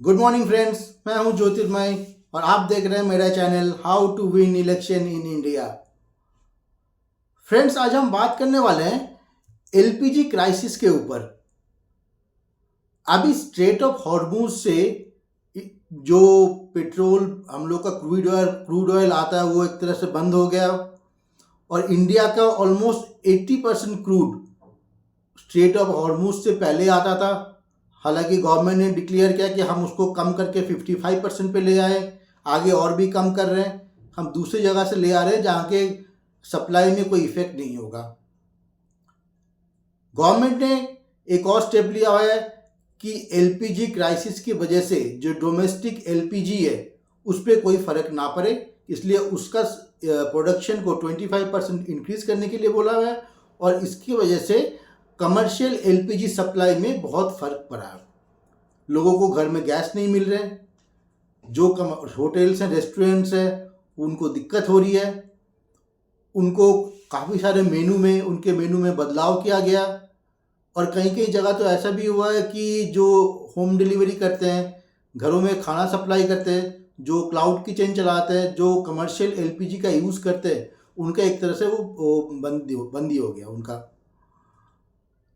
Good morning friends, मैं हूं ज्योतिर्मय और आप देख रहे हैं मेरा channel how to win election in India. Friends, आज हम बात करने वाले हैं एलपीजी क्राइसिस के ऊपर। अभी स्ट्रेट ऑफ हॉर्मुज से जो पेट्रोल हम लोग का क्रूड ऑयल आता है वो एक तरह से बंद हो गया और इंडिया का almost 80% crude straight of Hormuz से पहले आता था। हालांकि गवर्नमेंट ने डिक्लेयर किया कि हम उसको कम करके 55% पे ले आए, आगे और भी कम कर रहे हैं। हम दूसरी जगह से ले आ रहे हैं जहाँ के सप्लाई में कोई इफेक्ट नहीं होगा। गवर्नमेंट ने एक और स्टेप लिया हुआ है कि एलपीजी क्राइसिस की वजह से जो डोमेस्टिक एलपीजी है उस पर कोई फर्क ना पड़े, इसलिए उसका प्रोडक्शन को 25% इंक्रीज करने के लिए बोला हुआ है और इसकी वजह से कमर्शियल एलपीजी सप्लाई में बहुत फ़र्क पड़ा है। लोगों को घर में गैस नहीं मिल रहे, जो होटल्स हैं रेस्टोरेंट्स हैं उनको दिक्कत हो रही है। उनको काफ़ी सारे उनके मेनू में बदलाव किया गया और कई कई जगह तो ऐसा भी हुआ है कि जो होम डिलीवरी करते हैं, घरों में खाना सप्लाई करते हैं, जो क्लाउड किचन चलाते हैं, जो कमर्शियल एलपीजी का यूज़ करते हैं, उनका एक तरह से वो बंदी हो गया उनका।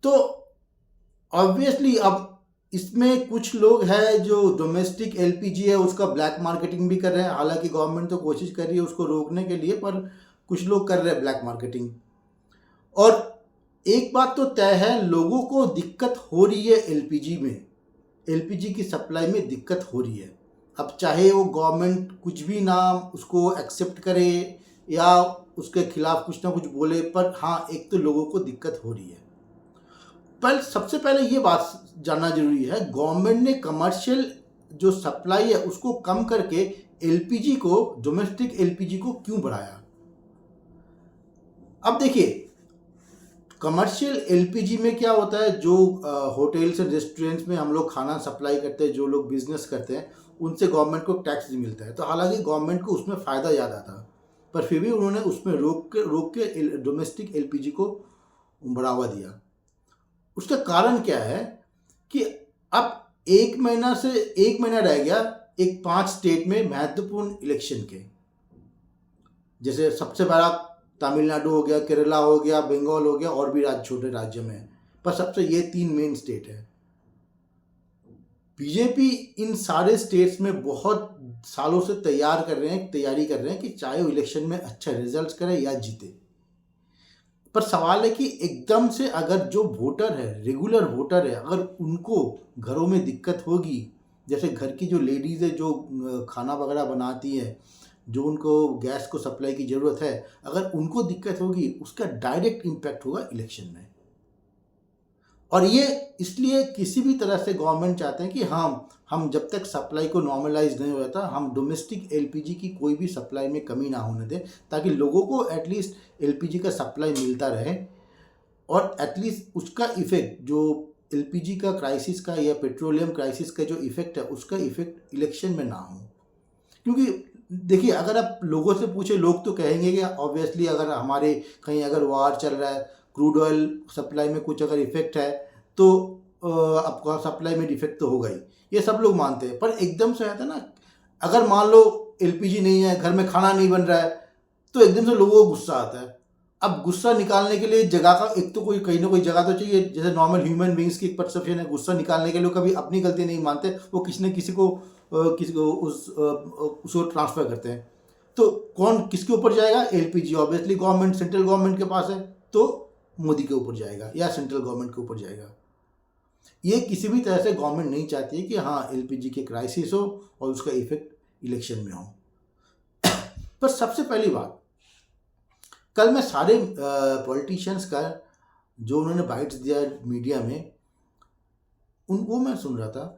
तो ऑब्वियसली अब इसमें कुछ लोग हैं जो डोमेस्टिक एलपीजी है उसका ब्लैक मार्केटिंग भी कर रहे हैं। हालांकि गवर्नमेंट तो कोशिश कर रही है उसको रोकने के लिए, पर कुछ लोग कर रहे हैं ब्लैक मार्केटिंग। और एक बात तो तय है, लोगों को दिक्कत हो रही है एलपीजी में, एलपीजी की सप्लाई में दिक्कत हो रही है। अब चाहे वो गवर्नमेंट कुछ भी नाम उसको एक्सेप्ट करे या उसके खिलाफ कुछ ना कुछ बोले, पर हाँ एक तो लोगों को दिक्कत हो रही है। पर सबसे पहले ये बात जानना जरूरी है, गवर्नमेंट ने कमर्शियल जो सप्लाई है उसको कम करके एलपीजी को, डोमेस्टिक एलपीजी को क्यों बढ़ाया। अब देखिए, कमर्शियल एलपीजी में क्या होता है, जो होटल्स एंड रेस्टोरेंट्स में हम लोग खाना सप्लाई करते हैं, जो लोग बिजनेस करते हैं, उनसे गवर्नमेंट को टैक्स भी मिलता है। तो हालांकि गवर्नमेंट को उसमें फ़ायदा ज़्यादा था, पर फिर भी उन्होंने उसमें रोक के डोमेस्टिक एलपीजी को बढ़ावा दिया। उसका कारण क्या है कि अब एक महीना रह गया एक 5 स्टेट में महत्वपूर्ण इलेक्शन के। जैसे सबसे बड़ा तमिलनाडु हो गया, केरला हो गया, बंगाल हो गया और भी छोटे राज्य में, पर सबसे ये 3 मेन स्टेट है। बीजेपी इन सारे स्टेट्स में बहुत सालों से तैयारी कर रहे हैं कि चाहे वो इलेक्शन में अच्छा रिजल्ट करे या जीते। पर सवाल है कि एकदम से अगर जो वोटर है, रेगुलर वोटर है, अगर उनको घरों में दिक्कत होगी, जैसे घर की जो लेडीज़ है जो खाना वगैरह बनाती है, जो उनको गैस को सप्लाई की ज़रूरत है, अगर उनको दिक्कत होगी उसका डायरेक्ट इम्पैक्ट होगा इलेक्शन में। और ये इसलिए किसी भी तरह से गवर्नमेंट चाहते हैं कि हम जब तक सप्लाई को नॉर्मलाइज नहीं हो जाता, हम डोमेस्टिक एलपीजी की कोई भी सप्लाई में कमी ना होने दें, ताकि लोगों को एटलीस्ट एलपीजी का सप्लाई मिलता रहे और एटलीस्ट उसका इफ़ेक्ट, जो एलपीजी का क्राइसिस का या पेट्रोलियम क्राइसिस का जो इफ़ेक्ट है, उसका इफ़ेक्ट इलेक्शन में ना हो। क्योंकि देखिए, अगर आप लोगों से पूछे, लोग तो कहेंगे कि ऑब्वियसली अगर हमारे कहीं अगर वार चल रहा है, क्रूड ऑयल सप्लाई में कुछ अगर इफेक्ट है तो आपका सप्लाई में डिफेक्ट तो होगा ही, ये सब लोग मानते हैं। पर एकदम से आता है ना, अगर मान लो एलपीजी नहीं है, घर में खाना नहीं बन रहा है, तो एकदम से लोगों को गुस्सा आता है। अब गुस्सा निकालने के लिए जगह का एक तो कोई कहीं ना कोई जगह तो चाहिए। जैसे नॉर्मल ह्यूमन बींग्स की एक परसेप्शन है, गुस्सा निकालने के लिए कभी अपनी गलती नहीं मानते, वो किसी न किसी को उसको ट्रांसफ़र करते हैं। तो कौन किसके ऊपर जाएगा? LPG obviously government, central government के पास है, तो मोदी के ऊपर जाएगा या सेंट्रल गवर्नमेंट के ऊपर जाएगा। ये किसी भी तरह से गवर्नमेंट नहीं चाहती है कि हाँ एलपीजी के क्राइसिस हो और उसका इफेक्ट इलेक्शन में हो। पर सबसे पहली बात, कल मैं सारे पॉलिटिशियंस का जो उन्होंने बाइट्स दिया मीडिया में, वो मैं सुन रहा था।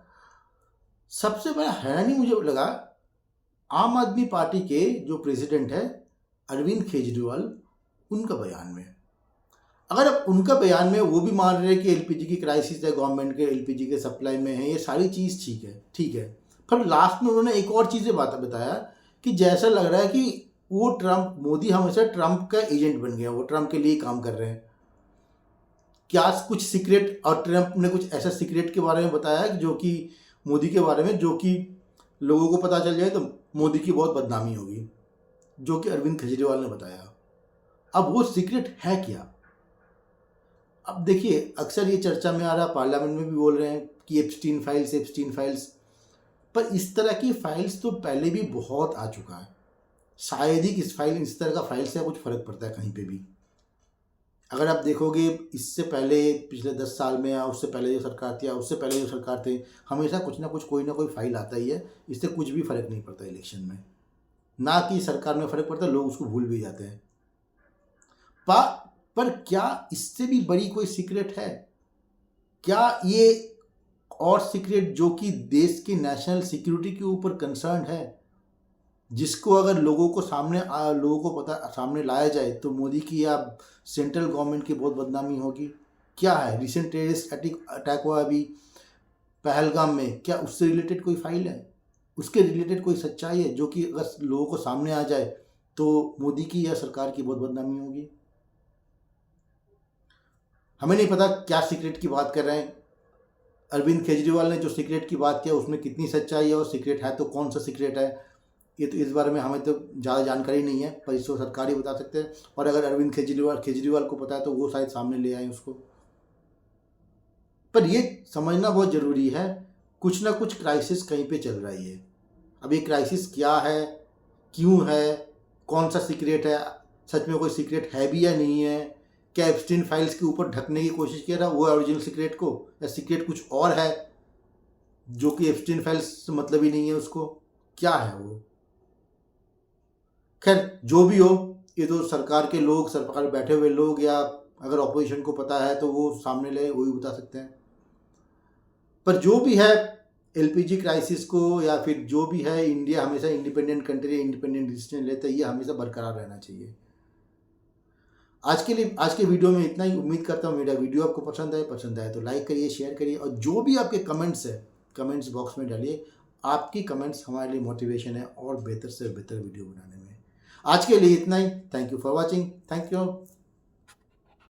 सबसे बड़ा हैरानी मुझे लगा आम आदमी पार्टी के जो प्रेसिडेंट है अरविंद केजरीवाल, उनका बयान में। अगर अब उनका बयान में वो भी मान रहे हैं कि एलपीजी की क्राइसिस है, गवर्नमेंट के एलपीजी के सप्लाई में है, ये सारी चीज़ ठीक है। पर लास्ट में उन्होंने एक और चीज़ें बताया कि जैसा लग रहा है कि वो मोदी हमेशा ट्रंप का एजेंट बन गया, वो ट्रंप के लिए काम कर रहे हैं। क्या कुछ सीक्रेट, और ट्रंप ने कुछ ऐसा सीक्रेट के बारे में बताया जो कि मोदी के बारे में, जो कि लोगों को पता चल जाए तो मोदी की बहुत बदनामी होगी, जो कि अरविंद केजरीवाल ने बताया। अब वो सीक्रेट है क्या? अब देखिए, अक्सर ये चर्चा में आ रहा, पार्लियामेंट में भी बोल रहे हैं कि एप्स्टीन फाइल्स, पर इस तरह की फाइल्स तो पहले भी बहुत आ चुका है। शायद ही इस तरह का फाइल से कुछ फर्क पड़ता है कहीं पे भी। अगर आप देखोगे, इससे पहले पिछले 10 साल में या उससे पहले जो सरकार थी या उससे पहले जो सरकार थे, हमेशा कुछ ना कुछ कोई ना कोई फाइल आता ही है। इससे कुछ भी फर्क नहीं पड़ता इलेक्शन में, ना कि सरकार में फर्क पड़ता, लोग उसको भूल भी जाते हैं। पर क्या इससे भी बड़ी कोई सीक्रेट है? क्या ये और सीक्रेट जो कि देश की नेशनल सिक्योरिटी के ऊपर कंसर्न है, जिसको अगर लोगों को सामने लाया जाए तो मोदी की या सेंट्रल गवर्नमेंट की बहुत बदनामी होगी? क्या है? रिसेंट टेररिस्ट अटैक हुआ अभी पहलगाम में, क्या उससे रिलेटेड कोई फाइल है? उसके रिलेटेड कोई सच्चाई है जो कि अगर लोगों को सामने आ जाए तो मोदी की या सरकार की बहुत बदनामी होगी? हमें नहीं पता क्या सीक्रेट की बात कर रहे हैं। अरविंद केजरीवाल ने जो सीक्रेट की बात किया उसमें कितनी सच्चाई है, और सीक्रेट है तो कौन सा सीक्रेट है, ये तो इस बारे में हमें तो ज़्यादा जानकारी नहीं है, पर इसको सरकार ही बता सकते हैं। और अगर अरविंद केजरीवाल को पता है तो वो शायद सामने ले आए उसको। पर ये समझना बहुत ज़रूरी है, कुछ ना कुछ क्राइसिस कहीं पे चल रही है। अब ये क्राइसिस क्या है, क्यों है, कौन सा सीक्रेट है, सच में कोई सीक्रेट है भी या नहीं है, क्या एप्स्टीन फाइल्स के ऊपर ढकने की कोशिश किया रहा वो ओरिजिनल सीक्रेट को, या सीक्रेट कुछ और है जो कि एप्स्टीन फाइल्स से मतलब ही नहीं है उसको, क्या है वो? खैर जो भी हो, ये तो सरकार के लोग, सरकार में बैठे हुए लोग, या अगर ऑपोजिशन को पता है तो वो सामने ले, वो ही बता सकते हैं। पर जो भी है, एलपीजी क्राइसिस को, या फिर जो भी है, इंडिया हमेशा इंडिपेंडेंट कंट्री, इंडिपेंडेंट डिसीजन लेता है, ये हमेशा बरकरार रहना चाहिए। आज के वीडियो में इतना ही। उम्मीद करता हूँ मेरा वीडियो आपको पसंद आए तो लाइक करिए, शेयर करिए, और जो भी आपके कमेंट्स है कमेंट्स बॉक्स में डालिए। आपकी कमेंट्स हमारे लिए मोटिवेशन है और बेहतर से बेहतर वीडियो बनाने में। आज के लिए इतना ही। Thank you for watching. Thank you.